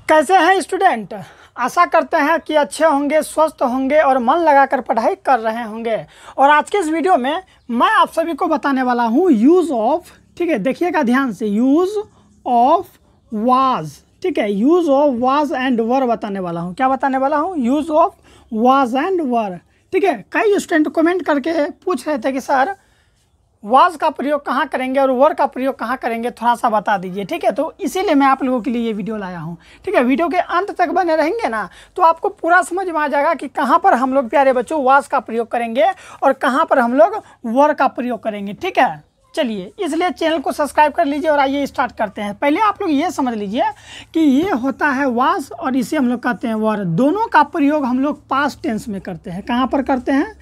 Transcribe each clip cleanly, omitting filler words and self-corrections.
कैसे हैं स्टूडेंट? आशा करते हैं कि अच्छे होंगे, स्वस्थ होंगे और मन लगाकर पढ़ाई कर रहे होंगे। और आज के इस वीडियो में मैं आप सभी को बताने वाला हूं यूज़ ऑफ, ठीक है, देखिएगा ध्यान से, यूज़ ऑफ वाज, ठीक है, यूज़ ऑफ वाज एंड वर बताने वाला हूं। क्या बताने वाला हूं? यूज़ ऑफ वाज एंड वर, ठीक है। कई स्टूडेंट कमेंट करके पूछ रहे थे कि सर वाज का प्रयोग कहाँ करेंगे और वर का प्रयोग कहाँ करेंगे, थोड़ा सा बता दीजिए, ठीक है। तो इसीलिए मैं आप लोगों के लिए ये वीडियो लाया हूँ, ठीक है। वीडियो के अंत तक बने रहेंगे ना तो आपको पूरा समझ में आ जाएगा कि कहाँ पर हम लोग प्यारे बच्चों वाज का प्रयोग करेंगे और कहाँ पर हम लोग वर का प्रयोग करेंगे, ठीक है। चलिए, इसलिए चैनल को सब्सक्राइब कर लीजिए और आइए स्टार्ट करते हैं। पहले आप लोग ये समझ लीजिए कि ये होता है वाज और इसे हम लोग कहते हैं वर। दोनों का प्रयोग हम लोग पास्ट टेंस में करते हैं। कहाँ पर करते हैं?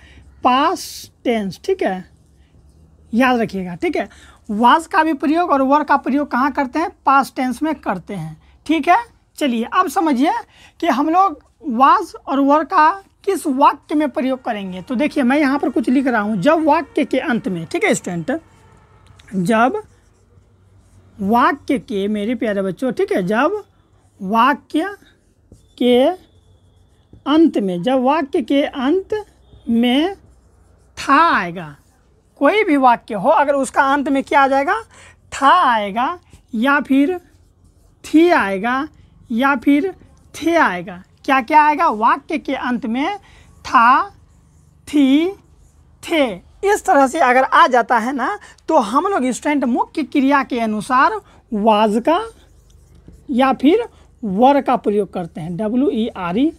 पास्ट टेंस, ठीक है, याद रखिएगा, ठीक है। वाज का भी प्रयोग और वर का प्रयोग कहाँ करते हैं? पास्ट टेंस में करते हैं, ठीक है। चलिए अब समझिए कि हम लोग वाज और वर का किस वाक्य में प्रयोग करेंगे। तो देखिए मैं यहाँ पर कुछ लिख रहा हूँ, जब वाक्य के अंत में, ठीक है स्टूडेंट, जब वाक्य के, मेरे प्यारे बच्चों, ठीक है, जब वाक्य के अंत में, जब वाक्य के अंत में था आएगा, कोई भी वाक्य हो अगर उसका अंत में क्या आ जाएगा? था आएगा या फिर थी आएगा या फिर थे आएगा। क्या क्या आएगा? वाक्य के अंत में था, थी, थे, इस तरह से अगर आ जाता है ना तो हम लोग स्टूडेंट मुख्य क्रिया के अनुसार वाज का या फिर वर का प्रयोग करते हैं, WERE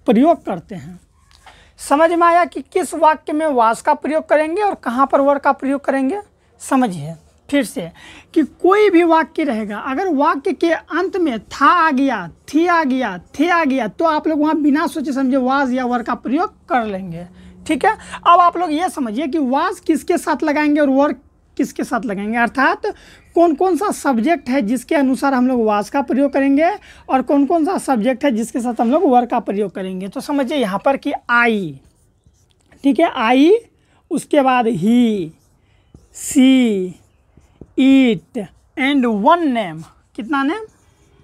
प्रयोग करते हैं। समझ में आया कि किस वाक्य में वाज का प्रयोग करेंगे और कहाँ पर वर का प्रयोग करेंगे? समझिए फिर से कि कोई भी वाक्य रहेगा, अगर वाक्य के अंत में था आ गया, थी आ गया, थे आ गया, तो आप लोग वहाँ बिना सोचे समझे वाज या वर का प्रयोग कर लेंगे, ठीक है। अब आप लोग ये समझिए कि वाज किसके साथ लगाएंगे और वर किसके साथ लगाएंगे, अर्थात कौन कौन सा सब्जेक्ट है जिसके अनुसार हम लोग वाज का प्रयोग करेंगे और कौन कौन सा सब्जेक्ट है जिसके साथ हम लोग वर का प्रयोग करेंगे। तो समझिए यहाँ पर कि आई, ठीक है, आई, उसके बाद he, she, it and one name. कितना नेम?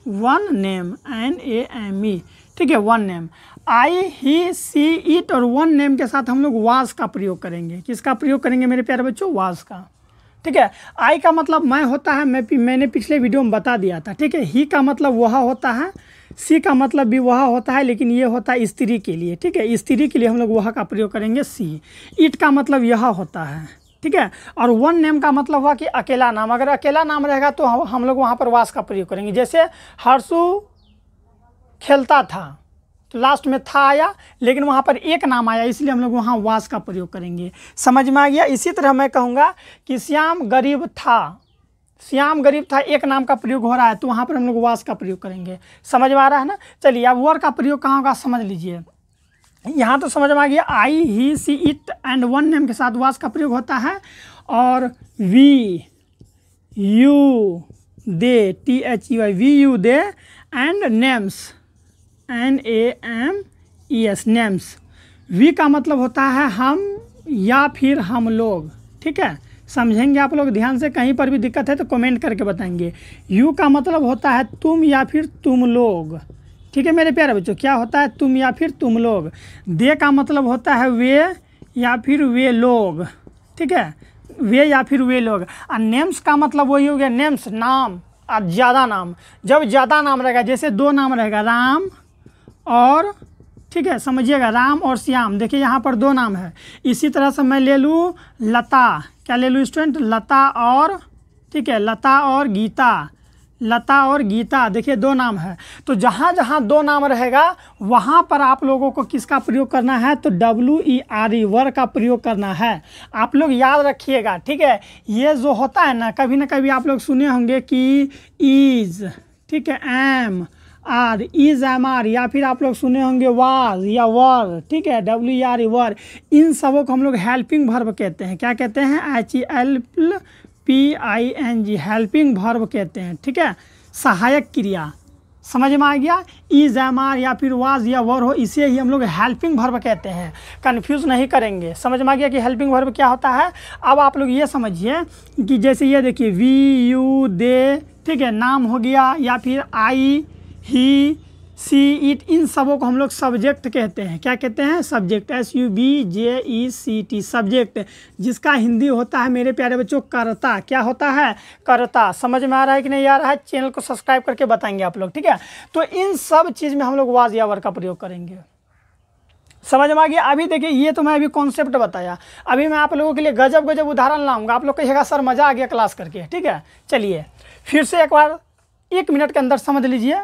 वन नेम, NAME, ठीक है, one name. I, he, she, it और वन नेम के साथ हम लोग वाज का प्रयोग करेंगे। किसका प्रयोग करेंगे मेरे प्यारे बच्चों? वाज का, ठीक है। आई का मतलब मैं होता है, मैंने पिछले वीडियो में बता दिया था, ठीक है। ही का मतलब वह होता है, सी का मतलब भी वह होता है, लेकिन ये होता है स्त्री के लिए, ठीक है। स्त्री के लिए हम लोग वह का प्रयोग करेंगे, सी। इट का मतलब यह होता है, ठीक है। और वन नेम का मतलब हुआ कि अकेला नाम। अगर अकेला नाम रहेगा तो हम लोग वहाँ पर वाज का प्रयोग करेंगे। जैसे हर्षु खेलता था, तो लास्ट में था आया, लेकिन वहाँ पर एक नाम आया, इसलिए हम लोग वहाँ वाज का प्रयोग करेंगे। समझ में आ गया? इसी तरह मैं कहूँगा कि श्याम गरीब था, श्याम गरीब था, एक नाम का प्रयोग हो रहा है, तो वहाँ पर हम लोग वाज का प्रयोग करेंगे। समझ में आ रहा है ना? चलिए अब वर का प्रयोग कहाँ होगा समझ लीजिए। यहाँ तो समझ में आ गया, I, he, she, it and one name के साथ वाज का प्रयोग होता है। और we, you, they, THEY, we, you, they and names, NAMES, names. We का मतलब होता है हम या फिर हम लोग, ठीक है। समझेंगे आप लोग ध्यान से, कहीं पर भी दिक्कत है तो कमेंट करके बताएंगे। यू का मतलब होता है तुम या फिर तुम लोग, ठीक है मेरे प्यारे बच्चों, क्या होता है? तुम या फिर तुम लोग। दे का मतलब होता है वे या फिर वे लोग, ठीक है, वे या फिर वे लोग। और नेम्स का मतलब वही हो गया, नेम्स, नाम और ज़्यादा नाम। जब ज़्यादा नाम रहेगा, जैसे दो नाम रहेगा, राम और, ठीक है, समझिएगा, राम और श्याम, देखिए यहाँ पर दो नाम है। इसी तरह से मैं ले लूँ लता, क्या ले लूँ स्टूडेंट? लता और, ठीक है, लता और गीता, लता और गीता, देखिए दो नाम है। तो जहाँ जहाँ दो नाम रहेगा वहाँ पर आप लोगों को किसका प्रयोग करना है? तो WERE, वर का प्रयोग करना है। आप लोग याद रखिएगा, ठीक है। ये जो होता है ना कभी आप लोग सुने होंगे कि इज़, ठीक है, am, are, is, am, are, या फिर आप लोग सुने होंगे वाज या वर, ठीक है, WERE, वर। इन सबों को हम लोग हेल्पिंग वर्ब कहते हैं। क्या कहते हैं? HELPING, हेल्पिंग वर्ब कहते हैं, ठीक है, सहायक क्रिया। समझ में आ गया? इज, एम, आर या फिर वाज या वर हो, इसे ही हम लोग हेल्पिंग वर्ब कहते हैं। कंफ्यूज नहीं करेंगे। समझ में आ गया कि हेल्पिंग वर्ब क्या होता है? अब आप लोग ये समझिए कि जैसे ये देखिए, वी, यू, दे, ठीक है, नाम हो गया, या फिर आई, ही, सी इट, इन सबों को हम लोग सब्जेक्ट कहते हैं। क्या कहते हैं? सब्जेक्ट, SUBJECT, सब्जेक्ट, जिसका हिंदी होता है मेरे प्यारे बच्चों कर्ता। क्या होता है? कर्ता। समझ में आ रहा है कि नहीं आ रहा है? चैनल को सब्सक्राइब करके बताएंगे आप लोग, ठीक है। तो इन सब चीज़ में हम लोग वाज या वर का प्रयोग करेंगे। समझ में आ गया? अभी देखिए, ये तो मैं अभी कॉन्सेप्ट बताया, अभी मैं आप लोगों के लिए गजब गजब उदाहरण लाऊंगा। आप लोग कहिएगा सर मज़ा आ गया क्लास करके, ठीक है। चलिए फिर से एक बार 1 मिनट के अंदर समझ लीजिए।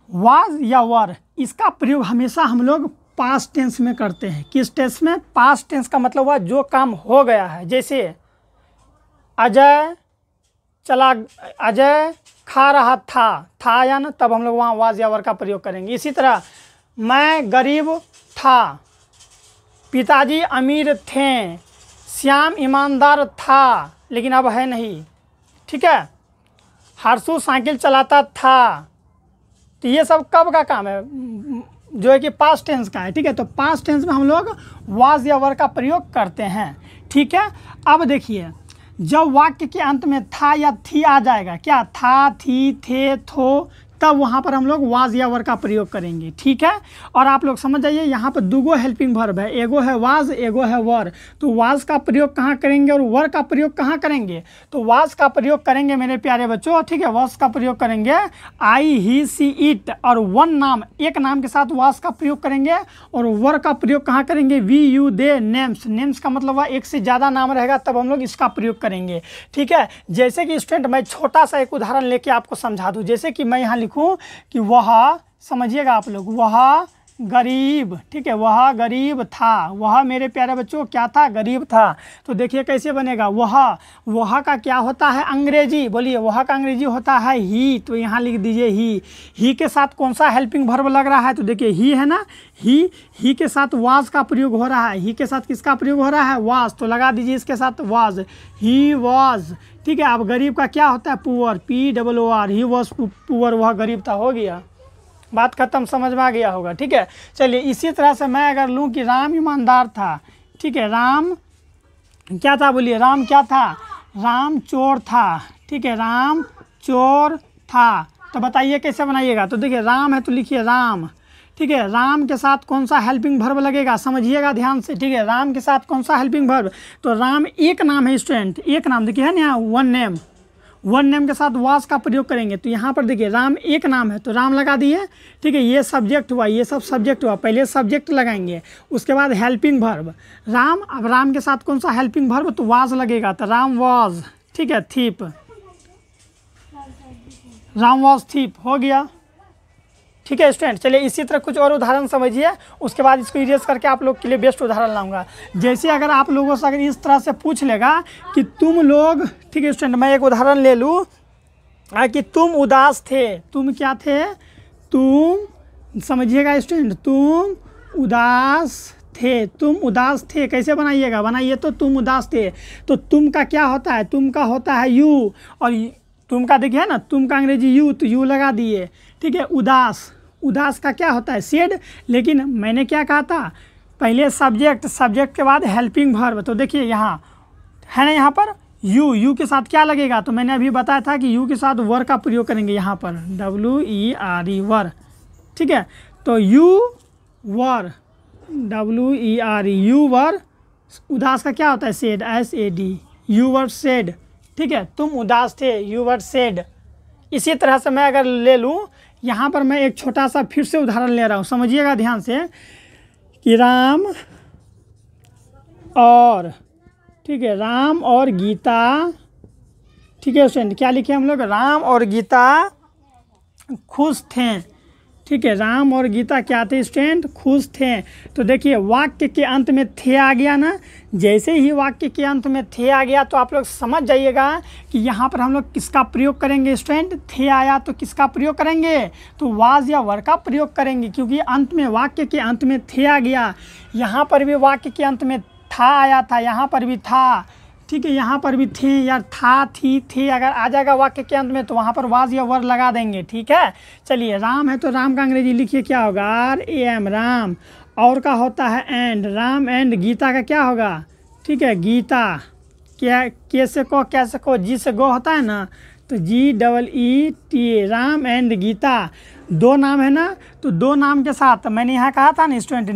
वाज या वर, इसका प्रयोग हमेशा हम लोग पास्ट टेंस में करते हैं। किस टेंस में? पास्ट टेंस का मतलब हुआ जो काम हो गया है। जैसे अजय खा रहा था आया ना, तब हम लोग वहाँ वाज या वर का प्रयोग करेंगे। इसी तरह मैं गरीब था, पिताजी अमीर थे, श्याम ईमानदार था लेकिन अब है नहीं, ठीक है। हर्षु साइकिल चलाता था। तो ये सब कब का काम है? जो है कि पास्ट टेंस का है, ठीक है। तो पास्ट टेंस में हम लोग वाज या वर का प्रयोग करते हैं, ठीक है। अब देखिए, जब वाक्य के अंत में था या थी आ जाएगा, क्या था, थी, थे, थो, तब वहाँ पर हम लोग वाज या वर का प्रयोग करेंगे, ठीक है। और आप लोग समझ जाइए, यहाँ पर दुगो हेल्पिंग वर्ब है, एगो है वाज, एगो है वर। तो वाज का प्रयोग कहाँ करेंगे और वर का प्रयोग कहाँ करेंगे? तो वाज का प्रयोग करेंगे मेरे प्यारे बच्चों, ठीक है। वाज का प्रयोग करेंगे आई, ही, सी, इट, और वन नाम, एक नाम के साथ वाज का प्रयोग करेंगे। और वर का प्रयोग कहाँ करेंगे? We, you, they, names. Names का मतलब हुआ एक से ज़्यादा नाम रहेगा, तब हम लोग इसका प्रयोग करेंगे, ठीक है। जैसे कि स्टूडेंट, मैं छोटा सा एक उदाहरण लेके आपको समझा दूँ। जैसे कि मैं यहाँ लिखूँ कि वह, समझिएगा आप लोग, वह गरीब, ठीक है, वह गरीब था। वह मेरे प्यारे बच्चों क्या था? गरीब था। तो देखिए कैसे बनेगा। वह का क्या होता है अंग्रेजी? बोलिए, वह का अंग्रेजी होता है ही। तो यहाँ लिख दीजिए ही के साथ कौन सा हेल्पिंग वर्ब लग रहा है? तो देखिए ही है ना, ही के साथ वाज का प्रयोग हो रहा है। ही के साथ किसका प्रयोग हो रहा है? वाज। तो लगा दीजिए इसके साथ वाज, ही वाज, ठीक है। अब गरीब का क्या होता है? Poor, POOR, he was poor, वह गरीब था। हो गया, बात खत्म, समझ में आ गया होगा, ठीक है। चलिए इसी तरह से मैं अगर लूँ कि राम ईमानदार था, ठीक है। राम क्या था? बोलिए, राम क्या था? राम चोर था, ठीक है। राम चोर था। तो बताइए कैसे बनाइएगा। तो देखिए, राम है तो लिखिए राम, ठीक है। राम के साथ कौन सा हेल्पिंग वर्ब लगेगा? समझिएगा ध्यान से, ठीक है। राम के साथ कौन सा हेल्पिंग वर्ब? तो राम एक नाम है स्टूडेंट, एक नाम, देखिए है ना यहाँ वन नेम के साथ वाज का प्रयोग करेंगे। तो यहाँ पर देखिए राम एक नाम है तो राम लगा दिए, ठीक है। ये सब्जेक्ट हुआ, ये सब सब्जेक्ट हुआ। पहले सब्जेक्ट लगाएंगे, उसके बाद हेल्पिंग वर्ब राम। अब राम के साथ कौन सा हेल्पिंग वर्ब? तो वाज लगेगा, तो राम वाज, ठीक है, थीप, राम वाज थीप। हो गया, ठीक है स्टूडेंट। चलिए इसी तरह कुछ और उदाहरण समझिए, उसके बाद इसको इरेज करके आप लोग के लिए बेस्ट उदाहरण लाऊंगा। जैसे अगर आप लोगों से अगर इस तरह से पूछ लेगा कि तुम लोग, ठीक है स्टूडेंट, मैं एक उदाहरण ले लूँ कि तुम उदास थे। तुम क्या थे? तुम, समझिएगा स्टूडेंट, तुम उदास थे। तुम उदास थे कैसे बनाइएगा? बनाइए तो तुम उदास थे। तो तुम का क्या होता है? तुम का होता है यू, और तुम का देखिए ना, तुम का अंग्रेजी यू, तो यू लगा दिए, ठीक है। उदास का क्या होता है? सेड। लेकिन मैंने क्या कहा था? पहले सब्जेक्ट के बाद हेल्पिंग वर्ब। तो देखिए यहाँ है ना, यहाँ पर यू के साथ क्या लगेगा? तो मैंने अभी बताया था कि यू के साथ वर का प्रयोग करेंगे, यहाँ पर WERE, वर, ठीक है। तो you were, WERE, you were. उदास का क्या होता है? Said, SAD, you were said, ठीक है। तुम उदास थे, यू वर सेड। इसी तरह से मैं अगर ले लूँ, यहाँ पर मैं एक छोटा सा फिर से उदाहरण ले रहा हूँ, समझिएगा ध्यान से, कि राम और, ठीक है, राम और गीता, ठीक है स्टूडेंट, क्या लिखे हम लोग? राम और गीता खुश थे, ठीक है। राम और गीता क्या थे स्टूडेंट? खुश थे। तो देखिए वाक्य के अंत में थे आ गया ना। जैसे ही वाक्य के अंत में थे आ गया तो आप लोग समझ जाइएगा कि यहाँ पर हम लोग किसका प्रयोग करेंगे स्टूडेंट? थे आया तो किसका प्रयोग करेंगे? तो वाज या वर का प्रयोग करेंगे, क्योंकि अंत में, वाक्य के अंत में थे आ गया। यहाँ पर भी वाक्य के अंत में था आया था, यहाँ पर भी था, ठीक है। यहाँ पर भी थे या था, थी, थे अगर आ जाएगा वाक्य के अंत में तो वहाँ पर वाज या वर लगा देंगे, ठीक है। चलिए राम है तो राम का अंग्रेजी लिखिए क्या होगा? RAM, राम। और का होता है एंड, राम एंड। गीता का क्या होगा? ठीक है, गीता। क्या, के से को, क्या से को, जी से गो होता है ना, तो GEET, राम एंड गीता, दो नाम है ना, तो दो नाम के साथ मैंने यहाँ कहा था ना स्टूडेंट,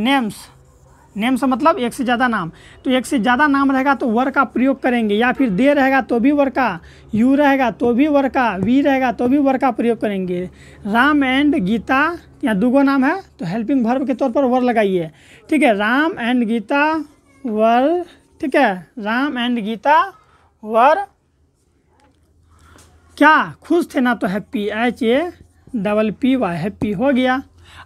नेम्स मतलब एक से ज़्यादा नाम, तो एक से ज़्यादा नाम रहेगा तो वर का प्रयोग करेंगे, या फिर दे रहेगा तो भी वर का, यू रहेगा तो भी वर का, वी रहेगा तो भी वर का प्रयोग करेंगे। राम एंड गीता, यहाँ दूगो नाम है तो हेल्पिंग वर्ब के तौर पर वर लगाइए, ठीक है। राम एंड गीता वर, ठीक है, राम एंड गीता वर क्या, खुश थे ना, तो हैप्पी, HAPPY, हैप्पी हो गया।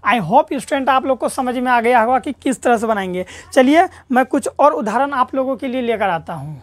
आई होप स्टूडेंट आप लोग को समझ में आ गया होगा कि किस तरह से बनाएंगे। चलिए मैं कुछ और उदाहरण आप लोगों के लिए लेकर आता हूँ।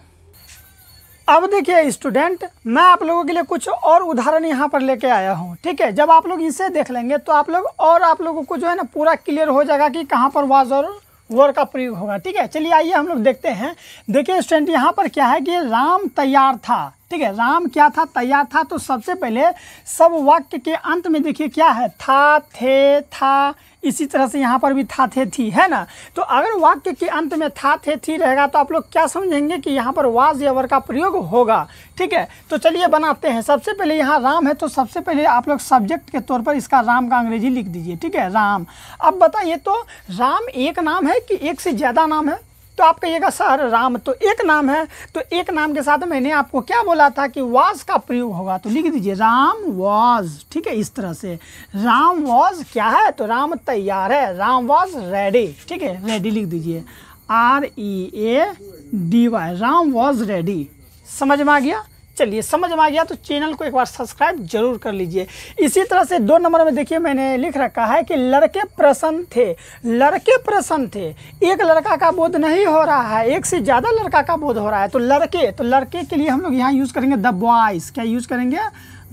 अब देखिए स्टूडेंट, मैं आप लोगों के लिए कुछ और उदाहरण यहाँ पर लेके आया हूँ, ठीक है। जब आप लोग इसे देख लेंगे तो आप लोगों को जो है ना पूरा क्लियर हो जाएगा कि कहाँ पर वाज और वर का प्रयोग होगा, ठीक है। चलिए आइए हम लोग देखते हैं। देखिए स्टूडेंट, यहाँ पर क्या है कि राम तैयार था, ठीक है। राम क्या था, तैयार था। तो सबसे पहले सब वाक्य के अंत में देखिए क्या है, था, थे, था, इसी तरह से यहाँ पर भी था, थे, थी, है ना। तो अगर वाक्य के अंत में था, थे, थी रहेगा तो आप लोग क्या समझेंगे कि यहाँ पर वाज या वर का प्रयोग होगा, ठीक है। तो चलिए बनाते हैं। सबसे पहले यहाँ राम है तो सबसे पहले आप लोग सब्जेक्ट के तौर पर इसका राम का अंग्रेजी लिख दीजिए, ठीक है, राम। अब बताइए तो राम एक नाम है कि एक से ज़्यादा नाम है, तो आप कहिएगा सर राम तो एक नाम है, तो एक नाम के साथ मैंने आपको क्या बोला था कि वाज का प्रयोग होगा, तो लिख दीजिए राम वाज, ठीक है। इस तरह से राम वाज क्या है, तो राम तैयार है, राम वाज रेडी, ठीक है, रेडी लिख दीजिए, READY, राम वाज रेडी। समझ में आ गया? चलिए समझ में आ गया तो चैनल को एक बार सब्सक्राइब जरूर कर लीजिए। इसी तरह से 2 नंबर में देखिए मैंने लिख रखा है कि लड़के प्रसन्न थे, लड़के प्रसन्न थे। एक लड़का का बोध नहीं हो रहा है, एक से ज़्यादा लड़का का बोध हो रहा है। तो लड़के के लिए हम लोग यहाँ यूज़ करेंगे द बॉयज़। क्या यूज़ करेंगे?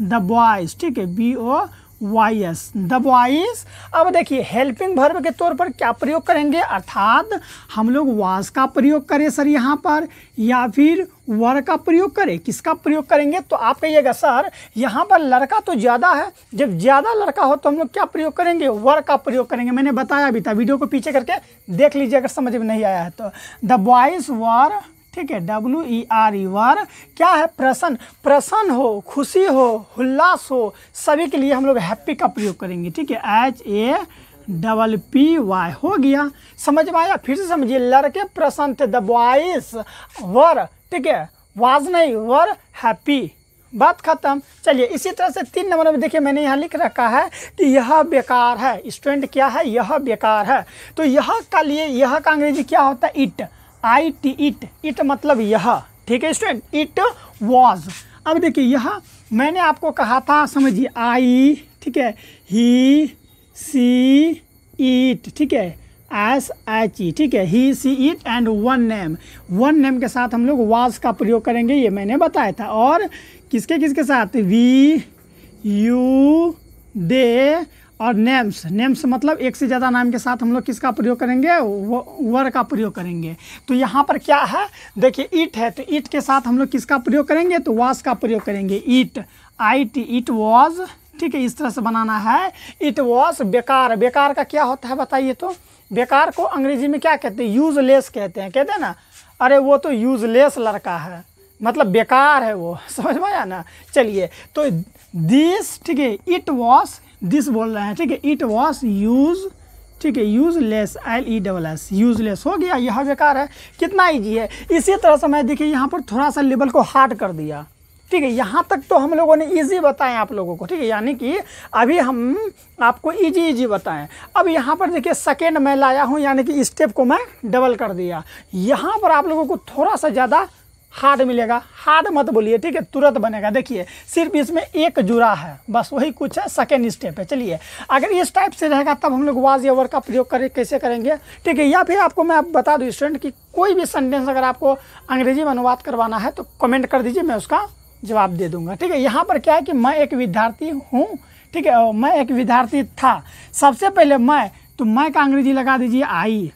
द बॉयज़, ठीक है, BOYS, द बॉयज़। अब देखिए हेल्पिंग वर्ब के तौर पर क्या प्रयोग करेंगे, अर्थात हम लोग वाज का प्रयोग करें सर यहाँ पर, या फिर वर का प्रयोग करें। किसका प्रयोग करेंगे? तो आप कहिएगा सर यहाँ पर लड़का तो ज़्यादा है, जब ज़्यादा लड़का हो तो हम लोग क्या प्रयोग करेंगे, वर का प्रयोग करेंगे। मैंने बताया भी था, वीडियो को पीछे करके देख लीजिए अगर समझ में नहीं आया है तो। द बॉयज़ वर, ठीक है, WERE, वर क्या है, प्रसन्न हो, खुशी हो, उल्लास हो, सभी के लिए हम लोग हैप्पी का प्रयोग करेंगे, ठीक है, HAPPY हो गया। समझ में आया? फिर से समझिए, लड़के प्रसन्न थे, द बॉयज़ वर, ठीक है, वाज नहीं, वर हैप्पी, बात खत्म। चलिए इसी तरह से 3 नंबर में देखिए मैंने यहाँ लिख रखा है कि यह बेकार है। स्टूडेंट क्या है, यह बेकार है। तो यह का लिए यह का अंग्रेजी क्या होता है, IT, इट मतलब यह, ठीक है स्टूडेंट, इट वॉज। अब देखिए यह मैंने आपको कहा था, समझिए आई, ठीक है, ही, सी, इट, ठीक है, SHE, ठीक है, ही, she, it and one name के साथ हम लोग वाज का प्रयोग करेंगे, ये मैंने बताया था। और किसके साथ, वी, यू, दे और नेम्स मतलब एक से ज़्यादा नाम के साथ हम लोग किसका प्रयोग करेंगे, वर का प्रयोग करेंगे। तो यहाँ पर क्या है, देखिए इट है तो इट के साथ हम लोग किसका प्रयोग करेंगे, तो वाज का प्रयोग करेंगे, इट, IT, इट वॉज, ठीक है, इस तरह से बनाना है। इट वॉज बेकार का क्या होता है बताइए तो, बेकार को अंग्रेजी में क्या कहते हैं, यूजलेस कहते हैं ना। अरे वो तो यूजलेस लड़का है, मतलब बेकार है वो, समझ में आया ना। चलिए तो दिस, ठीक है, इट वॉज, दिस बोल रहे हैं, ठीक है, इट वॉज यूज, ठीक है, यूजलेस, LESS, यूजलेस हो गया, यह बेकार है। कितना ईजी है। इसी तरह से मैं देखिए यहाँ पर थोड़ा सा लेवल को हार्ड कर दिया, ठीक है। यहाँ तक तो हम लोगों ने इजी बताएं आप लोगों को, ठीक है, यानी कि अभी हम आपको इजी बताएं। अब यहाँ पर देखिए सेकेंड मैं लाया हूँ, यानी कि स्टेप को मैं डबल कर दिया। यहाँ पर आप लोगों को थोड़ा सा ज़्यादा हार्ड मिलेगा, हार्ड मत बोलिए, ठीक है, तुरंत बनेगा। देखिए सिर्फ इसमें एक जुड़ा है, बस वही कुछ है, सेकेंड स्टेप है। चलिए अगर इस टाइप से रहेगा तब हम लोग वाज या वर का प्रयोग कैसे करेंगे, ठीक है। या फिर आपको मैं बता दूँ स्टूडेंट कि कोई भी सेंटेंस अगर आपको अंग्रेजी में अनुवाद करवाना है तो कमेंट कर दीजिए, मैं उसका जवाब दे दूंगा, ठीक है। यहाँ पर क्या है कि मैं एक विद्यार्थी हूँ, ठीक है, मैं एक विद्यार्थी था। सबसे पहले मैं, तो मैं का अंग्रेजी लगा दीजिए आई,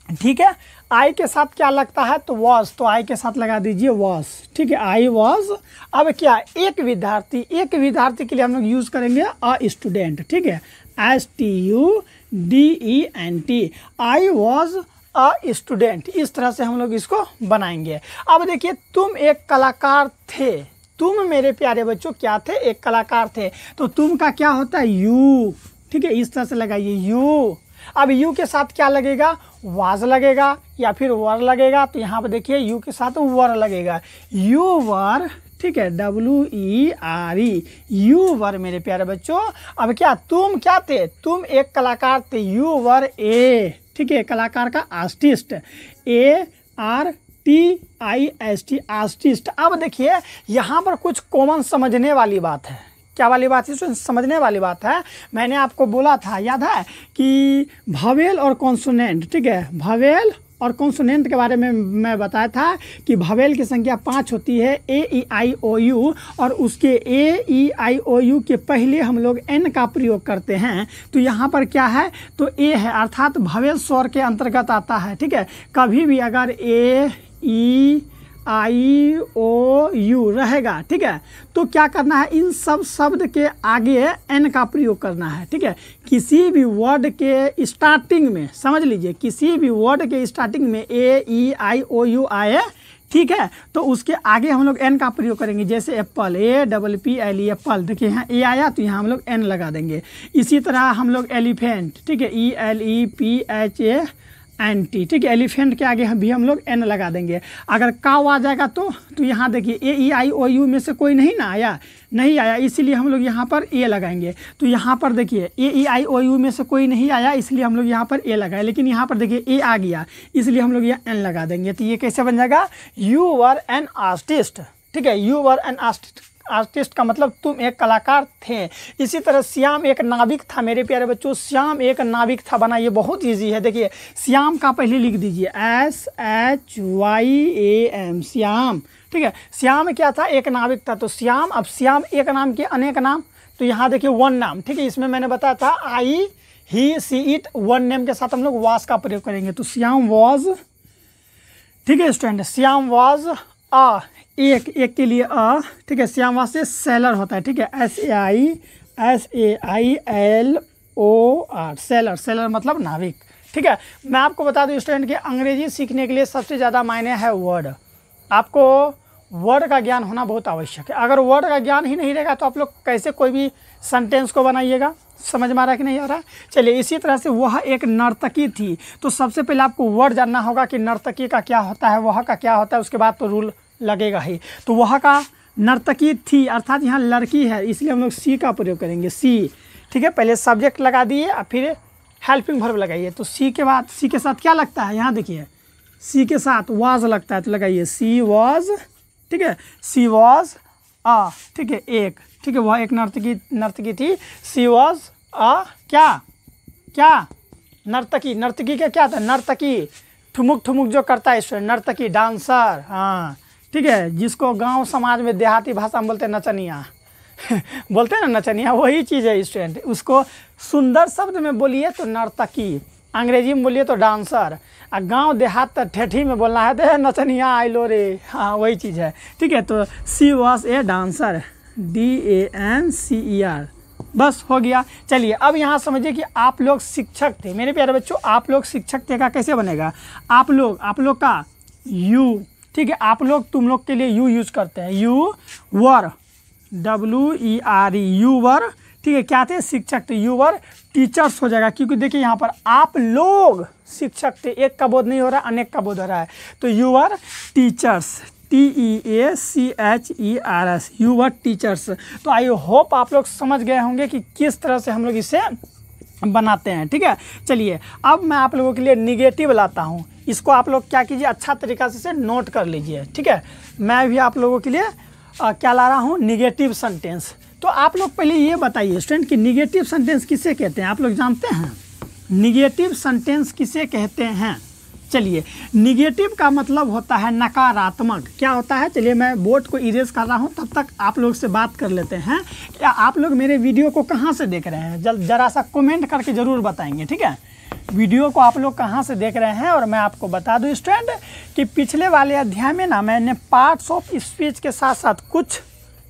ठीक है। आई के साथ क्या लगता है, तो वॉज, तो आई के साथ लगा दीजिए वॉज, ठीक है, आई वॉज। अब क्या, एक विद्यार्थी के लिए हम लोग यूज़ करेंगे अ स्टूडेंट, ठीक है, STUDENT, I was a student. इस तरह से हम लोग इसको बनाएंगे। अब देखिए तुम एक कलाकार थे, तुम मेरे प्यारे बच्चों क्या थे, एक कलाकार थे। तो तुम का क्या होता है, यू। ठीक है, इस तरह से लगाइए यू। अब यू के साथ क्या लगेगा, वाज लगेगा या फिर वर लगेगा। तो यहाँ पर देखिए यू के साथ वर लगेगा, यू वर। ठीक है, WERE, यू वर मेरे प्यारे बच्चों। अब क्या, तुम क्या थे, तुम एक कलाकार थे, यू वर ए। ठीक है, कलाकार का आर्टिस्ट, ARTIST, आर्टिस्ट। अब देखिए यहाँ पर कुछ कॉमन समझने वाली बात है। क्या वाली बात है, समझने वाली बात है। मैंने आपको बोला था, याद है कि भावेल और कॉन्सोनेंट। ठीक है, भावेल और कॉन्सोनेंट के बारे में मैं बताया था कि भावेल की संख्या 5 होती है, AEIOU, और उसके AEIOU के पहले हम लोग N का प्रयोग करते हैं। तो यहाँ पर क्या है, तो A है, अर्थात भावेल स्वर के अंतर्गत आता है। ठीक है, कभी भी अगर AEIOU रहेगा, ठीक है, तो क्या करना है, इन सब शब्द के आगे N का प्रयोग करना है। ठीक है, किसी भी वर्ड के स्टार्टिंग में, समझ लीजिए, किसी भी वर्ड के स्टार्टिंग में AEIOU आए, ठीक है, तो उसके आगे हम लोग N का प्रयोग करेंगे। जैसे एप्पल, APPLE, एप्पल। देखिए यहाँ A आया तो यहाँ हम लोग N लगा देंगे। इसी तरह हम लोग एलिफेंट, ठीक है, ELEPHANT। ठीक है, एलिफेंट के आगे भी हम लोग N लगा देंगे। अगर काव आ जाएगा तो यहाँ देखिए AEIOU में से कोई नहीं आया, इसलिए हम लोग यहाँ पर A लगाएंगे। तो यहाँ पर देखिए AEIOU में से कोई नहीं आया, इसलिए हम लोग यहाँ पर A लगाए। लेकिन यहाँ पर देखिए A आ गया, इसलिए हम लोग यहाँ N लगा देंगे। तो ये कैसे बन जाएगा, यू वर एन आर्टिस्ट। ठीक है, यू वर एन आर्टिस्ट का मतलब तुम एक कलाकार थे। इसी तरह श्याम एक नाविक था मेरे प्यारे बच्चों, श्याम एक नाविक था। बना, ये बहुत इजी है। देखिए श्याम का पहले लिख दीजिए SHYAM, श्याम। ठीक है, श्याम क्या था, एक नाविक था। तो श्याम, अब श्याम एक नाम के अनेक नाम, तो यहाँ देखिए वन नाम। ठीक है, इसमें मैंने बताया था आई, he, she, it, one name के साथ हम लोग वाज का प्रयोग करेंगे। तो श्याम वाज, ठीक है स्टूडेंट, श्याम वाज एक के लिए अ। ठीक है, श्याम वाज से सेलर होता है। ठीक है, SAILOR, सेलर मतलब नाविक। ठीक है, मैं आपको बता दूं स्टूडेंट कि अंग्रेजी सीखने के लिए सबसे ज़्यादा मायने है वर्ड। आपको वर्ड का ज्ञान होना बहुत आवश्यक है। अगर वर्ड का ज्ञान ही नहीं रहेगा तो आप लोग कैसे कोई भी सेंटेंस को बनाइएगा। समझ में आ रहा है कि नहीं आ रहा है। चलिए, इसी तरह से वह एक नर्तकी थी। तो सबसे पहले आपको वर्ड जानना होगा कि नर्तकी का क्या होता है, वह का क्या होता है, उसके बाद तो रूल लगेगा ही। तो वह का नर्तकी थी, अर्थात यहाँ लड़की है, इसलिए हम लोग सी का प्रयोग करेंगे, सी। ठीक है, पहले सब्जेक्ट लगा दिए और फिर हेल्पिंग वर्ब लगाइए। तो सी के बाद, सी के साथ क्या लगता है, यहाँ देखिए सी के साथ वाज लगता है, तो लगाइए सी वाज। ठीक है, सी वाज अ, ठीक है, एक। ठीक है, वह एक नर्तकी थी। सी वाज अ क्या नर्तकी का क्या था, नर्तकी ठुमुक जो करता है स्टूडेंट, नर्तकी, डांसर। हाँ, ठीक है, जिसको गांव समाज में देहाती भाषा में बोलते हैं नचनिया बोलते हैं ना नचनिया, वही चीज़ है स्टूडेंट। उसको सुंदर शब्द में बोलिए तो नर्तकी, अंग्रेजी में बोलिए तो डांसर, और गांव देहात ठेठी में बोलना है तो नचनिया आइलो रे। हाँ, वही चीज़ है। ठीक है, तो सी वॉज ए डांसर, DANCER, बस हो गया। चलिए, अब यहाँ समझिए कि आप लोग शिक्षक थे मेरे प्यारे बच्चों। आप लोग शिक्षक थे का कैसे बनेगा, आप लोग का यू। ठीक है, आप लोग, तुम लोग के लिए यू यूज करते हैं, you were, WERE, you were. ठीक है, क्या थे, शिक्षक थे। यू वर टीचर्स हो जाएगा, क्योंकि देखिए यहाँ पर आप लोग शिक्षक थे, एक का बोध नहीं हो रहा है, अनेक का बोध हो रहा है। तो you were teachers, TEACHERS, you were teachers. तो आई होप आप लोग समझ गए होंगे कि किस तरह से हम लोग इसे बनाते हैं। ठीक है, चलिए अब मैं आप लोगों के लिए निगेटिव लाता हूँ। इसको आप लोग क्या कीजिए, अच्छा तरीक़ा से नोट कर लीजिए। ठीक है, मैं भी आप लोगों के लिए क्या ला रहा हूँ, निगेटिव सेंटेंस। तो आप लोग पहले ये बताइए स्टूडेंट कि निगेटिव सेंटेंस किसे कहते हैं, आप लोग जानते हैं निगेटिव सेंटेंस किसे कहते हैं। चलिए, निगेटिव का मतलब होता है नकारात्मक। क्या होता है, चलिए मैं बोर्ड को इरेज कर रहा हूँ, तब तक आप लोग से बात कर लेते हैं। क्या आप लोग मेरे वीडियो को कहाँ से देख रहे हैं, ज़रा सा कमेंट करके ज़रूर बताएंगे। ठीक है, वीडियो को आप लोग कहाँ से देख रहे हैं। और मैं आपको बता दूँ स्टूडेंट कि पिछले वाले अध्याय में ना मैंने पार्ट्स ऑफ स्पीच के साथ साथ कुछ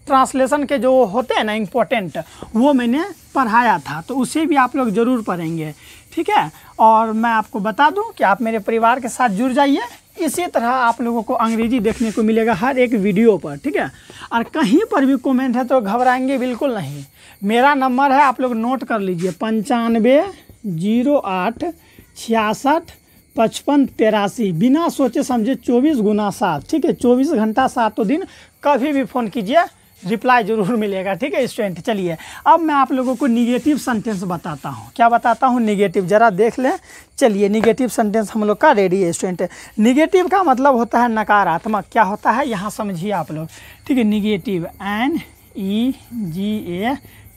ट्रांसलेशन के जो होते हैं ना इम्पोर्टेंट, वो मैंने पढ़ाया था, तो उसे भी आप लोग ज़रूर पढ़ेंगे, ठीक है। और मैं आपको बता दूं कि आप मेरे परिवार के साथ जुड़ जाइए, इसी तरह आप लोगों को अंग्रेजी देखने को मिलेगा हर एक वीडियो पर, ठीक है। और कहीं पर भी कमेंट है तो घबराएंगे बिल्कुल नहीं। मेरा नंबर है, आप लोग नोट कर लीजिए, 9508665583। बिना सोचे समझे 24x7, ठीक है। 24 घंटा 7 दिन कभी भी फ़ोन कीजिए, रिप्लाई ज़रूर मिलेगा, ठीक है स्टूडेंट। चलिए अब मैं आप लोगों को निगेटिव सेंटेंस बताता हूँ। क्या बताता हूँ? निगेटिव। ज़रा देख लें। चलिए निगेटिव सेंटेंस हम लोग का रेडी है स्टूडेंट। निगेटिव का मतलब होता है नकारात्मक। क्या होता है यहाँ समझिए आप लोग, ठीक है। निगेटिव,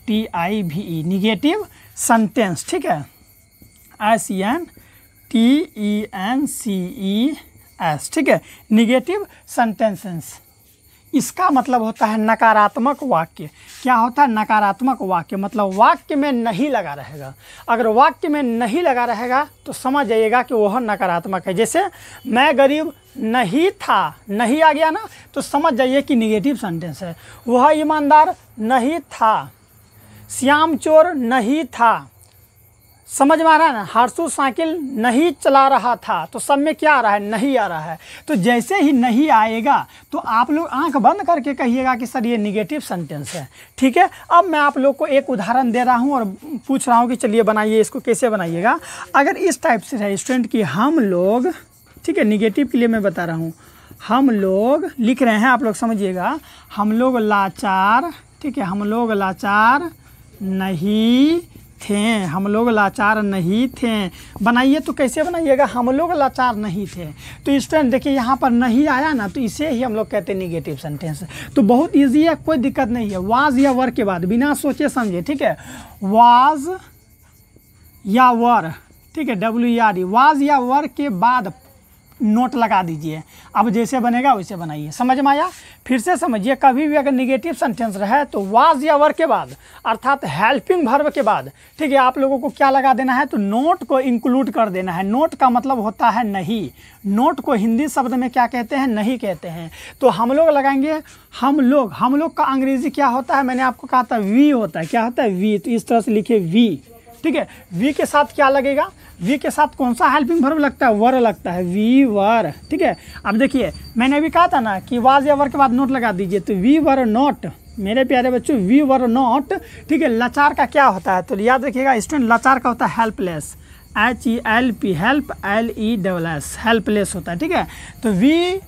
NEGATIVE, निगेटिव सेंटेंस, ठीक है। SENTENCES, ठीक है। निगेटिव सेंटेंसेस, इसका मतलब होता है नकारात्मक वाक्य। क्या होता है? नकारात्मक वाक्य, मतलब वाक्य में नहीं लगा रहेगा। अगर वाक्य में नहीं लगा रहेगा तो समझ जाइएगा कि वह नकारात्मक है। जैसे मैं गरीब नहीं था, नहीं आ गया ना, तो समझ जाइए कि निगेटिव सेंटेंस है। वह ईमानदार नहीं था, श्याम चोर नहीं था, समझ में आ रहा है ना। हर्षु साइकिल नहीं चला रहा था, तो सब में क्या आ रहा है? नहीं आ रहा है। तो जैसे ही नहीं आएगा तो आप लोग आंख बंद करके कहिएगा कि सर ये निगेटिव सेंटेंस है, ठीक है। अब मैं आप लोग को एक उदाहरण दे रहा हूँ और पूछ रहा हूँ कि चलिए बनाइए, इसको कैसे बनाइएगा। अगर इस टाइप से है स्टूडेंट कि हम लोग, ठीक है, निगेटिव के लिए मैं बता रहा हूँ, हम लोग लिख रहे हैं, आप लोग समझिएगा, हम लोग लाचार, ठीक है, हम लोग लाचार नहीं थे, हम लोग लाचार नहीं थे। बनाइए तो कैसे बनाइएगा? हम लोग लाचार नहीं थे। तो स्टूडेंट देखिए यहाँ पर नहीं आया ना, तो इसे ही हम लोग कहते हैं निगेटिव सेंटेंस। तो बहुत इजी है, कोई दिक्कत नहीं है। वाज या वर के बाद बिना सोचे समझे, ठीक है, वाज या वर, ठीक है, WERE, वाज या वर के बाद नोट लगा दीजिए। अब जैसे बनेगा वैसे बनाइए। समझ में आया? फिर से समझिए, कभी भी अगर निगेटिव सेंटेंस रहे तो वाज या वर के बाद, अर्थात हेल्पिंग वर्ब के बाद, ठीक है, आप लोगों को क्या लगा देना है? तो नोट को इंक्लूड कर देना है। नोट का मतलब होता है नहीं। नोट को हिंदी शब्द में क्या कहते हैं? नहीं कहते हैं। तो हम लोग लगाएंगे हम लोग। हम लोग का अंग्रेजी क्या होता है? मैंने आपको कहा था वी होता है। क्या होता है? वी। तो इस तरह से लिखिए वी, ठीक है। वी के साथ क्या लगेगा? वी के साथ कौन सा हेल्पिंग वर्ब लगता है? वर लगता है, वी वर, ठीक है। अब देखिए मैंने अभी कहा था ना कि वाज या वर के बाद नोट लगा दीजिए। तो वी वर नॉट, मेरे प्यारे बच्चों, वी वर नॉट, ठीक है। लाचार का क्या होता है? तो याद रखिएगा स्टूडेंट, लाचार का होता है helpless, HELP, help LESS, helpless होता है, ठीक है। तो वी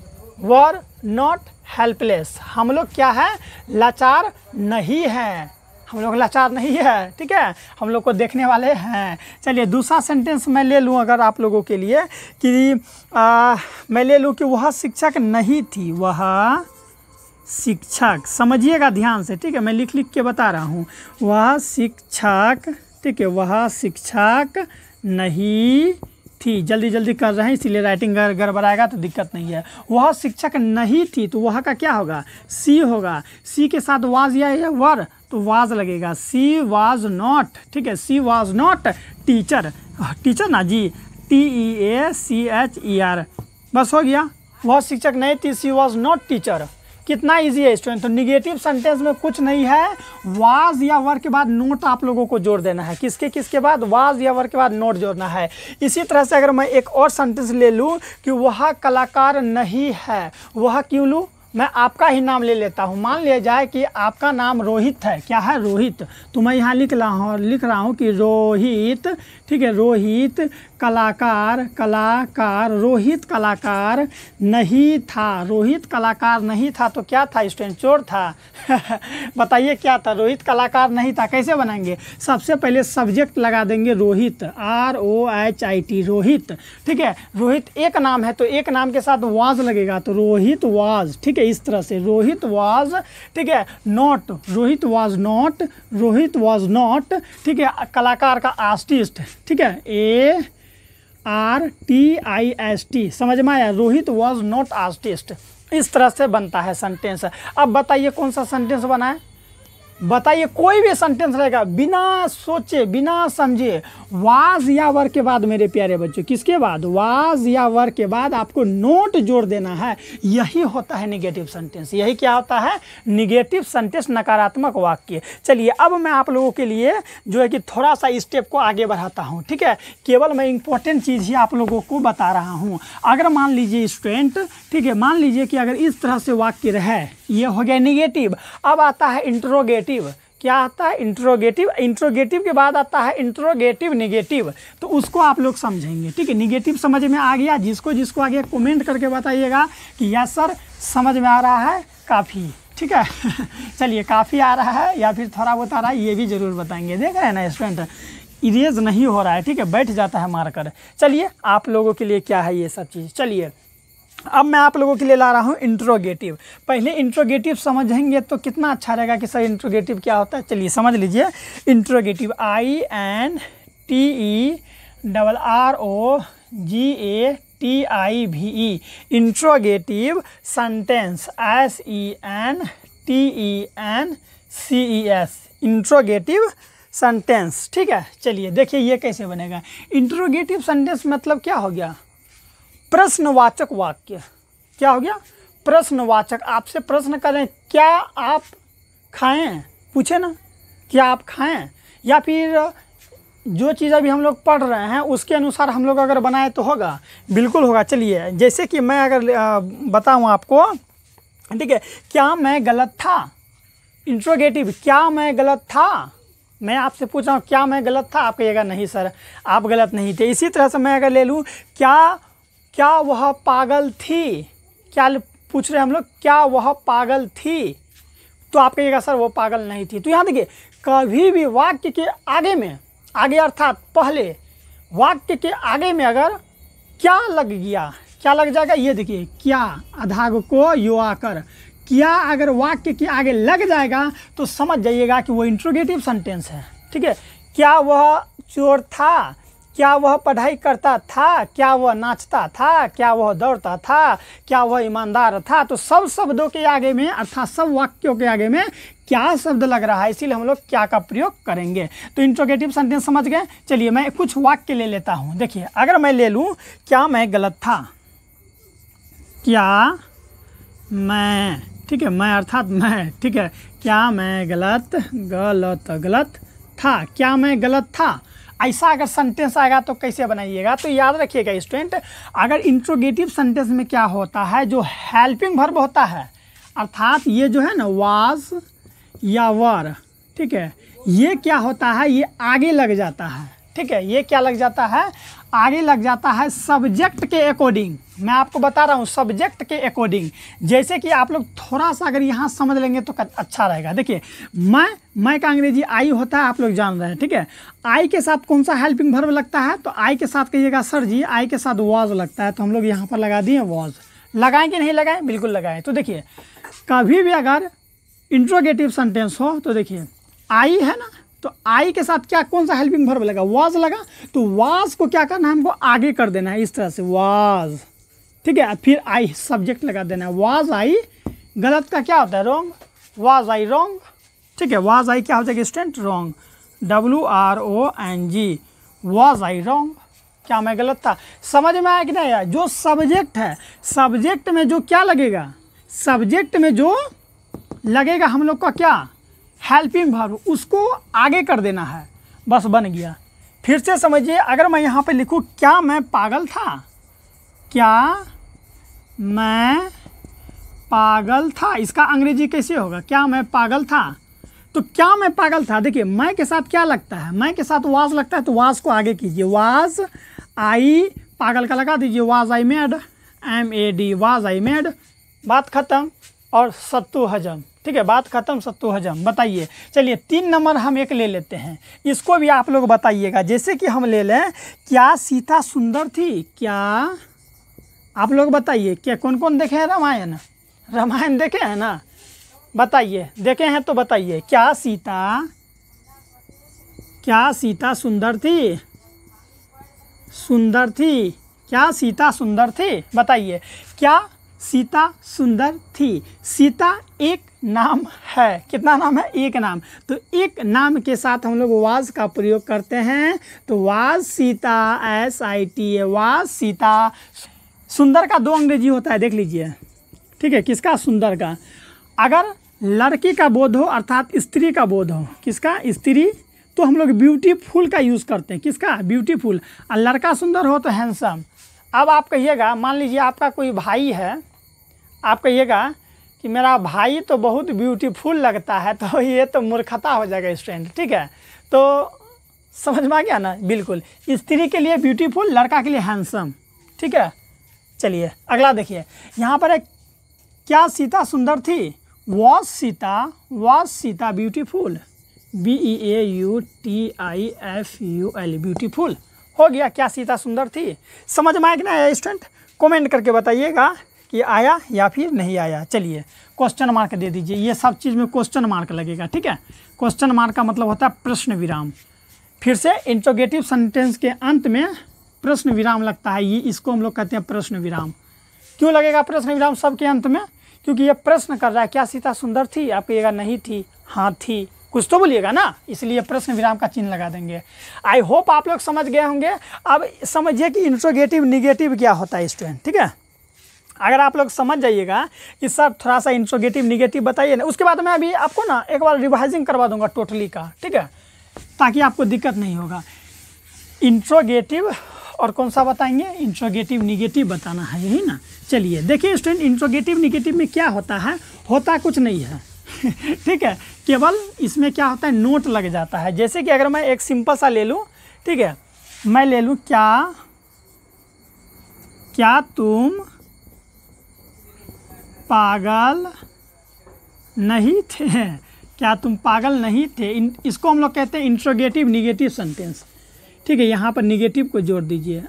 वर नॉट हेल्पलेस, हम लोग क्या है? लाचार नहीं हैं, हम लोग लाचार नहीं है, ठीक है, हम लोग को देखने वाले हैं। चलिए दूसरा सेंटेंस मैं ले लूँ अगर आप लोगों के लिए कि मैं ले लूँ कि वह शिक्षक नहीं थी, वह शिक्षक, समझिएगा ध्यान से, ठीक है, मैं लिख लिख के बता रहा हूँ। वह शिक्षक, ठीक है, वह शिक्षक नहीं थी। जल्दी जल्दी कर रहे हैं इसीलिए राइटिंग गड़बड़ाएगा तो दिक्कत नहीं है। वह शिक्षक नहीं थी, तो वह का क्या होगा? सी होगा। सी के साथ वाज या वर, तो वाज लगेगा। सी वाज नॉट, ठीक है, she was not teacher, teacher ना जी, TEACHER, बस हो गया। वह शिक्षक नहीं थी, सी वाज नॉट टीचर। कितना इजी है स्टूडेंट। तो निगेटिव सेंटेंस में कुछ नहीं है, वाज या वर के बाद नोट आप लोगों को जोड़ देना है। किसके बाद? वाज या वर के बाद नोट जोड़ना है। इसी तरह से अगर मैं एक और सेंटेंस ले लूँ कि वह कलाकार नहीं है, वह क्यों लूँ? मैं आपका ही नाम ले लेता हूँ। मान लिया जाए कि आपका नाम रोहित है। क्या है? रोहित। तो मैं यहाँ लिख रहा हूँ कि रोहित, ठीक है, रोहित कलाकार, कलाकार, रोहित कलाकार नहीं था। रोहित कलाकार नहीं था तो क्या था स्टूडेंट? चोर था। बताइए क्या था? रोहित कलाकार नहीं था। कैसे बनाएंगे? सबसे पहले सब्जेक्ट लगा देंगे रोहित, ROHIT, रोहित, ठीक है। रोहित एक नाम है तो एक नाम के साथ वाज लगेगा, तो रोहित वाज, ठीक है, इस तरह से रोहित वाज, ठीक है। Not, Rohit was not, Rohit was not, ठीक है। कलाकार का आर्टिस्ट, ठीक है, ARTIST, समझ में आया? Rohit was not artist. इस तरह से बनता है सेंटेंस। अब बताइए कौन सा सेंटेंस बना है? बताइए, कोई भी सेंटेंस रहेगा बिना सोचे बिना समझे, वाज या वर के बाद मेरे प्यारे बच्चों, किसके बाद, वाज या वर के बाद आपको नोट जोड़ देना है। यही होता है निगेटिव सेंटेंस। यही क्या होता है, निगेटिव सेंटेंस, नकारात्मक वाक्य। चलिए अब मैं आप लोगों के लिए जो है कि थोड़ा सा स्टेप को आगे बढ़ाता हूँ, ठीक है। केवल मैं इंपॉर्टेंट चीज़ ही आप लोगों को बता रहा हूँ। अगर मान लीजिए स्टूडेंट, ठीक है, मान लीजिए कि अगर इस तरह से वाक्य रहे, ये हो गया निगेटिव। अब आता है इंट्रोगेटिव। क्या आता है, इंट्रोगेटिव। इंट्रोगेटिव के बाद आता है इंट्रोगेटिव निगेटिव। तो उसको आप लोग समझेंगे, ठीक है। निगेटिव समझ में आ गया? जिसको जिसको आ गया कमेंट करके बताइएगा कि यस सर समझ में आ रहा है, काफ़ी, ठीक है। चलिए, काफ़ी आ रहा है या फिर थोड़ा बहुत आ रहा है, ये भी ज़रूर बताएंगे। देख रहे हैं ना स्टूडेंट, इरेज नहीं हो रहा है, ठीक है, बैठ जाता है मार्कर। चलिए आप लोगों के लिए क्या है ये सब चीज़। चलिए अब मैं आप लोगों के लिए ला रहा हूँ इंट्रोगेटिव। पहले इंट्रोगेटिव समझेंगे तो कितना अच्छा रहेगा कि सर इंट्रोगेटिव क्या होता है। चलिए समझ लीजिए interrogative, INTERROGATIVE, interrogative sentence, SENTENCES, interrogative sentence, ठीक है। चलिए देखिए ये कैसे बनेगा। इंट्रोगेटिव सेंटेंस मतलब क्या हो गया, प्रश्नवाचक वाक्य। क्या हो गया, प्रश्नवाचक। आपसे प्रश्न करें, क्या आप खाएं, पूछे ना, क्या आप खाएं, या फिर जो चीज़ अभी हम लोग पढ़ रहे हैं उसके अनुसार हम लोग अगर बनाए तो होगा, बिल्कुल होगा। चलिए जैसे कि मैं अगर बताऊं आपको, ठीक है, क्या मैं गलत था, इंट्रोगेटिव, क्या मैं गलत था। मैं आपसे पूछ रहा हूँ क्या मैं गलत था, आप कहिएगा नहीं सर आप गलत नहीं थे। इसी तरह से मैं अगर ले लूँ, क्या वह पागल थी, क्या पूछ रहे हैं हम लोग, क्या वह पागल थी, तो आप कहिएगा सर वो पागल नहीं थी। तो यहाँ देखिए, कभी भी वाक्य के आगे में, आगे अर्थात पहले वाक्य के आगे में अगर क्या लग गया, क्या लग जाएगा, ये देखिए, क्या अधाग को यो आकर, क्या अगर वाक्य के आगे लग जाएगा तो समझ जाइएगा कि वो इंट्रोगेटिव सेंटेंस है, ठीक है। क्या वह चोर था, क्या वह पढ़ाई करता था, क्या वह नाचता था, क्या वह दौड़ता था, क्या वह ईमानदार था। तो सब शब्दों के आगे में, अर्थात सब वाक्यों के आगे में क्या शब्द लग रहा है, इसीलिए हम लोग क्या का प्रयोग करेंगे। तो इंट्रोगेटिव सेंटेंस समझ गए। चलिए मैं कुछ वाक्य ले लेता हूँ। देखिए अगर मैं ले लूँ, क्या मैं गलत था, क्या मैं, ठीक है, मैं अर्थात मैं, ठीक है, क्या मैं गलत था, क्या मैं गलत था, ऐसा अगर सेंटेंस आएगा तो कैसे बनाइएगा। तो याद रखिएगा स्टूडेंट, अगर इंट्रोगेटिव सेंटेंस में क्या होता है, जो हेल्पिंग वर्ब होता है, अर्थात ये जो है ना वाज या वर, ठीक है, ये क्या होता है, ये आगे लग जाता है, ठीक है, ये क्या लग जाता है, आगे लग जाता है सब्जेक्ट के अकॉर्डिंग। मैं आपको बता रहा हूँ सब्जेक्ट के अकॉर्डिंग। जैसे कि आप लोग थोड़ा सा अगर यहाँ समझ लेंगे तो अच्छा रहेगा। देखिए मैं का अंग्रेजी आई होता है, आप लोग जान रहे हैं, ठीक है। आई के साथ कौन सा हेल्पिंग वर्ब लगता है, तो आई के साथ कहिएगा सर जी आई के साथ वाज लगता है, तो हम लोग यहाँ पर लगा दिए वाज। लगाएं कि नहीं लगाएं, बिल्कुल लगाएं। तो देखिए कभी भी अगर इंट्रोगेटिव सेंटेंस हो तो देखिए आई है ना, तो आई के साथ क्या कौन सा हेल्पिंग वर्ब लगा, वाज लगा, तो वाज को क्या करना है, हमको आगे कर देना है इस तरह से वाज, ठीक है। फिर आई सब्जेक्ट लगा देना है, वाज आई, गलत का क्या होता है रॉन्ग, वाज आई रॉन्ग, ठीक है, वाज आई क्या हो जाएगा student, wrong, WRONG, was I wrong, क्या मैं गलत था। समझ में आया कि नहीं यार। जो सब्जेक्ट है, सब्जेक्ट में जो क्या लगेगा, सब्जेक्ट में जो लगेगा हम लोग का क्या हेल्पिंग वर्ब, उसको आगे कर देना है, बस बन गया। फिर से समझिए, अगर मैं यहाँ पे लिखूँ क्या मैं पागल था, क्या मैं पागल था, इसका अंग्रेजी कैसे होगा, क्या मैं पागल था। तो क्या मैं पागल था, देखिए मैं के साथ क्या लगता है, मैं के साथ वाज लगता है, तो वाज को आगे कीजिए, वाज आई, पागल का लगा दीजिए was I made, MAD, was I made, बात खत्म, और सत्तू हजम, ठीक है, बात खत्म, सत्तू हजम। बताइए, चलिए 3 नंबर हम एक ले लेते हैं, इसको भी आप लोग बताइएगा। जैसे कि हम ले लें, क्या सीता सुंदर थी, क्या आप लोग बताइए, क्या कौन कौन देखे हैं रामायण, रामायण देखे हैं ना, बताइए, देखे हैं तो बताइए, क्या सीता सुंदर थी, सुंदर थी, क्या सीता सुंदर थी, बताइए, क्या सीता सुंदर थी। सीता एक नाम है, कितना नाम है? एक नाम। तो एक नाम के साथ हम लोग वाज का प्रयोग करते हैं। तो was Sita, SITA, was Sita. सुंदर का 2 अंग्रेजी होता है, देख लीजिए, ठीक है। किसका? सुंदर का। अगर लड़की का बोध हो अर्थात स्त्री का बोध हो, किसका? स्त्री, तो हम लोग ब्यूटीफुल का यूज़ करते हैं। किसका? ब्यूटीफुल। और लड़का सुंदर हो तो हैंडसम। अब आप कहिएगा, मान लीजिए आपका कोई भाई है, आप कहिएगा कि मेरा भाई तो बहुत ब्यूटीफुल लगता है, तो ये तो मूर्खता हो जाएगा स्टूडेंट, ठीक है। तो समझ में आ गया ना? बिल्कुल। स्त्री के लिए ब्यूटीफुल, लड़का के लिए हैंडसम, ठीक है। चलिए अगला देखिए, यहाँ पर एक, क्या सीता सुंदर थी? Was Sita beautiful, BEAUTIFUL, beautiful हो गया। क्या सीता सुंदर थी? समझ में आया कि नहीं आया स्टूडेंट? कमेंट करके बताइएगा कि आया या फिर नहीं आया। चलिए क्वेश्चन मार्क दे दीजिए, ये सब चीज़ में क्वेश्चन मार्क लगेगा, ठीक है। क्वेश्चन मार्क का मतलब होता है प्रश्न विराम। फिर से इंट्रोगेटिव सेंटेंस के अंत में प्रश्न विराम लगता है, ये इसको हम लोग कहते हैं प्रश्न विराम। क्यों लगेगा प्रश्न विराम सबके अंत में? क्योंकि ये प्रश्न कर रहा है, क्या सीता सुंदर थी? आप कहिएगा नहीं थी, हाँ थी, कुछ तो बोलिएगा ना, इसलिए प्रश्न विराम का चिन्ह लगा देंगे। आई होप आप लोग समझ गए होंगे। अब समझिए कि इंट्रोगेटिव निगेटिव क्या होता है स्टूडेंट, ठीक है। अगर आप लोग समझ जाइएगा कि सर थोड़ा सा इंट्रोगेटिव निगेटिव बताइए ना, उसके बाद मैं अभी आपको ना एक बार रिवाइजिंग करवा दूंगा टोटली का, ठीक है, ताकि आपको दिक्कत नहीं होगा। इंट्रोगेटिव और कौन सा बताएंगे? इंट्रोगेटिव निगेटिव बताना है, यही ना। चलिए देखिए स्टूडेंट, इंट्रोगेटिव निगेटिव में क्या होता है? होता कुछ नहीं है ठीक है, केवल इसमें क्या होता है? नोट लग जाता है। जैसे कि अगर मैं एक सिंपल सा ले लूँ, ठीक है, मैं ले लूँ क्या तुम पागल नहीं थे? क्या तुम पागल नहीं थे? इसको हम लोग कहते हैं इंट्रोगेटिव निगेटिव सेंटेंस, ठीक है। यहाँ पर निगेटिव को जोड़ दीजिए,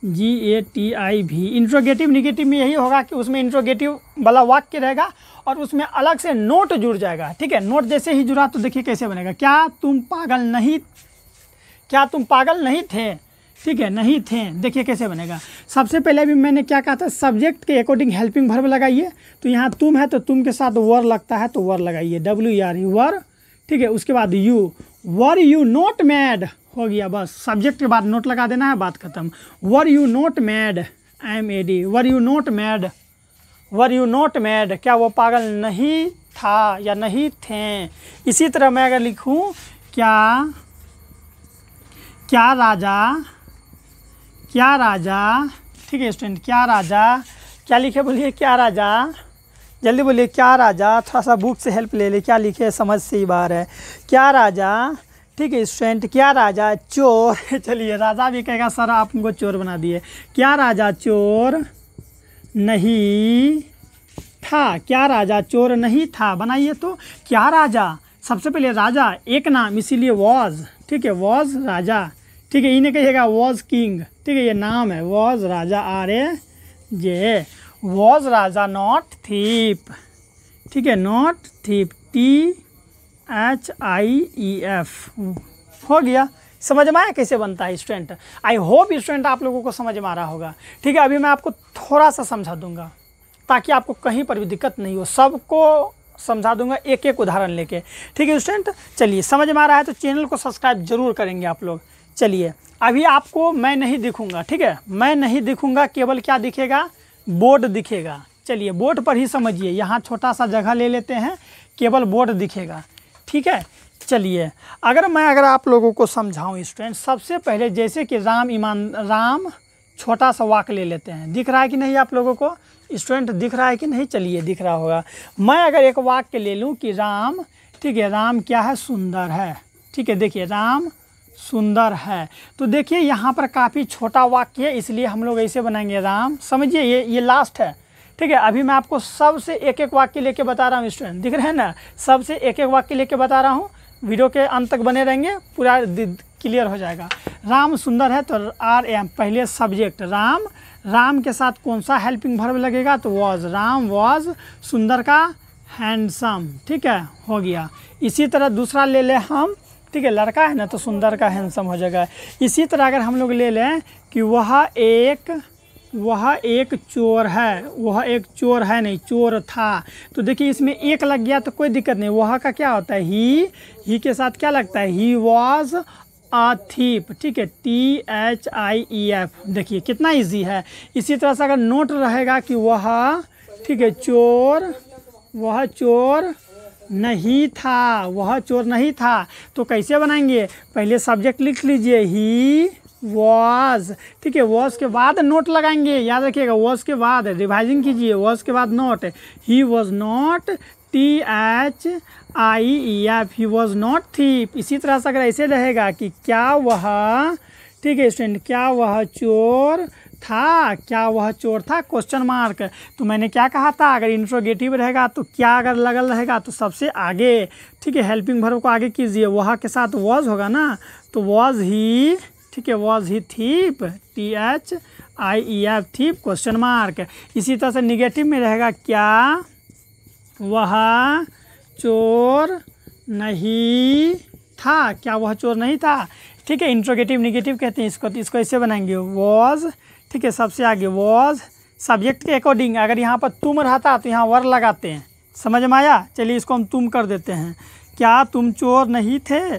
NEGATIV। इंट्रोगेटिव निगेटिव में यही होगा कि उसमें इंट्रोगेटिव वाला वाक्य रहेगा और उसमें अलग से नोट जुड़ जाएगा, ठीक है। नोट जैसे ही जुड़ा तो देखिए कैसे बनेगा, क्या तुम पागल नहीं थे, ठीक है, नहीं थे। देखिए कैसे बनेगा। सबसे पहले भी मैंने क्या कहा था? सब्जेक्ट के अकॉर्डिंग हेल्पिंग वर्ब लगाइए। तो यहाँ तुम है तो तुम के साथ वर लगता है तो वर लगाइए, WER, वर, ठीक है। उसके बाद you, were you not mad, हो गया बस। सब्जेक्ट के बाद नोट लगा देना है, बात खत्म। Were you not mad, MAD, were you not mad, क्या वो पागल नहीं था या नहीं थे। इसी तरह मैं अगर लिखूं क्या राजा, ठीक है स्टूडेंट, क्या राजा, क्या लिखे बोलिए? क्या राजा, जल्दी बोलिए। क्या राजा, थोड़ा सा बुक से हेल्प ले ले, क्या लिखे समझ से ही बाहर है। क्या राजा, ठीक है स्टूडेंट, क्या राजा चोर चलिए राजा भी कहेगा सर आप हमको चोर बना दिए। क्या राजा चोर नहीं था, क्या राजा चोर नहीं था, बनाइए। तो क्या राजा, सबसे पहले राजा एक नाम, इसीलिए वॉज, ठीक है, वॉज राजा, ठीक है। इन्हें कहिएगा वॉज किंग, ठीक है, ये नाम है, was Raja, RAJ, was Raja not thief, ठीक है, नॉट थीप, THIEF, हो गया। समझ में आया कैसे बनता है स्टूडेंट? आई होप स्टूडेंट आप लोगों को समझ में आ रहा होगा, ठीक है। अभी मैं आपको थोड़ा सा समझा दूंगा ताकि आपको कहीं पर भी दिक्कत नहीं हो, सबको समझा दूंगा एक एक उदाहरण लेके, ठीक है स्टूडेंट। चलिए समझ में आ रहा है तो चैनल को सब्सक्राइब जरूर करेंगे आप लोग। चलिए अभी आपको मैं नहीं दिखूंगा, ठीक है, मैं नहीं दिखूंगा, केवल क्या दिखेगा? बोर्ड दिखेगा। चलिए बोर्ड पर ही समझिए, यहाँ छोटा सा जगह ले लेते हैं, केवल बोर्ड दिखेगा, ठीक है। चलिए अगर आप लोगों को समझाऊं स्टूडेंट, सबसे पहले जैसे कि राम, छोटा सा वाक्य ले लेते हैं। दिख रहा है कि नहीं आप लोगों को स्टूडेंट? दिख रहा है कि नहीं? चलिए दिख रहा होगा। मैं अगर एक वाक्य ले लूं कि राम, ठीक है, राम क्या है? सुंदर है, ठीक है। देखिए राम सुंदर है, तो देखिए यहाँ पर काफ़ी छोटा वाक्य है, इसलिए हम लोग ऐसे बनाएंगे राम, समझिए ये लास्ट है, ठीक है। अभी मैं आपको सबसे एक एक वाक्य लेके बता रहा हूँ स्टूडेंट, दिख रहे हैं ना? सबसे एक एक वाक्य लेके बता रहा हूँ, वीडियो के अंत तक बने रहेंगे, पूरा क्लियर हो जाएगा। राम सुंदर है तो RM, पहले सब्जेक्ट राम के साथ कौन सा हेल्पिंग वर्ब लगेगा? तो वॉज, राम वॉज, सुंदर का हैंडसम, ठीक है, हो गया। इसी तरह दूसरा ले लें हम, ठीक है, लड़का है ना तो सुंदर का हैंडसम हो जाएगा। इसी तरह अगर हम लोग ले लें कि वह एक वह एक चोर है, वह एक चोर है नहीं, चोर था। तो देखिए इसमें एक लग गया तो कोई दिक्कत नहीं, वह का क्या होता है ही के साथ क्या लगता है, ही वॉज अ थीप, ठीक है, THIEF। देखिए कितना इजी है। इसी तरह से अगर नोट रहेगा कि वह, ठीक है, चोर, वह चोर नहीं था, वह चोर नहीं था, तो कैसे बनाएंगे, पहले सब्जेक्ट लिख लीजिए ही वॉज, ठीक है, वॉज के बाद नोट लगाएंगे, याद रखिएगा, वॉज के बाद रिवाइजिंग कीजिए, वॉज के बाद note, he was not THIEF, he was not thief. इसी तरह से अगर ऐसे रहेगा कि क्या वह, ठीक है स्टूडेंट, क्या वह चोर था, क्या वह चोर था, क्वेश्चन मार्क। तो मैंने क्या कहा था, अगर इंट्रोगेटिव रहेगा तो क्या अगर लगल रहेगा तो सबसे आगे, ठीक है, हेल्पिंग वर्ब को आगे कीजिए, वह के साथ वॉज होगा ना, तो वॉज ही, ठीक है, was he thief, THIEF, thief, question mark. इसी तरह से निगेटिव में रहेगा, क्या वह चोर नहीं था, क्या वह चोर नहीं था, ठीक है, इंट्रोगेटिव निगेटिव कहते हैं इसको। तो इसको ऐसे बनाएंगे, वॉज, ठीक है, सबसे आगे वॉज, सब्जेक्ट के अकॉर्डिंग, अगर यहाँ पर तुम रहता तो यहाँ वर लगाते हैं, समझ में आया। चलिए इसको हम तुम कर देते हैं, क्या तुम चोर नहीं थे,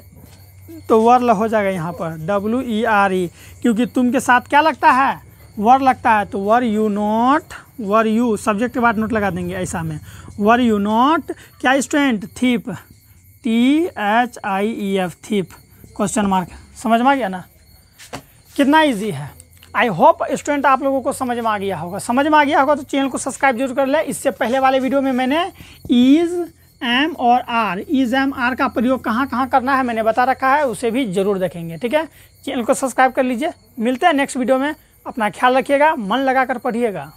तो वर हो जाएगा यहाँ पर WERE, क्योंकि तुम के साथ क्या लगता है, वर लगता है, तो were you not, were you subject के बाद नोट लगा देंगे ऐसा में, वर यू नॉट क्या student, thief, THIEF, thief, question mark. समझ में आ गया ना, कितना इजी है। आई होप स्टूडेंट आप लोगों को समझ में आ गया होगा। समझ में आ गया होगा तो चैनल को सब्सक्राइब जरूर कर ले। इससे पहले वाले वीडियो में मैंने इज़, एम और आर, इज़ एम आर का प्रयोग कहाँ कहाँ करना है मैंने बता रखा है, उसे भी जरूर देखेंगे, ठीक है। चैनल को सब्सक्राइब कर लीजिए। मिलते हैं नेक्स्ट वीडियो में। अपना ख्याल रखिएगा, मन लगा कर पढ़िएगा।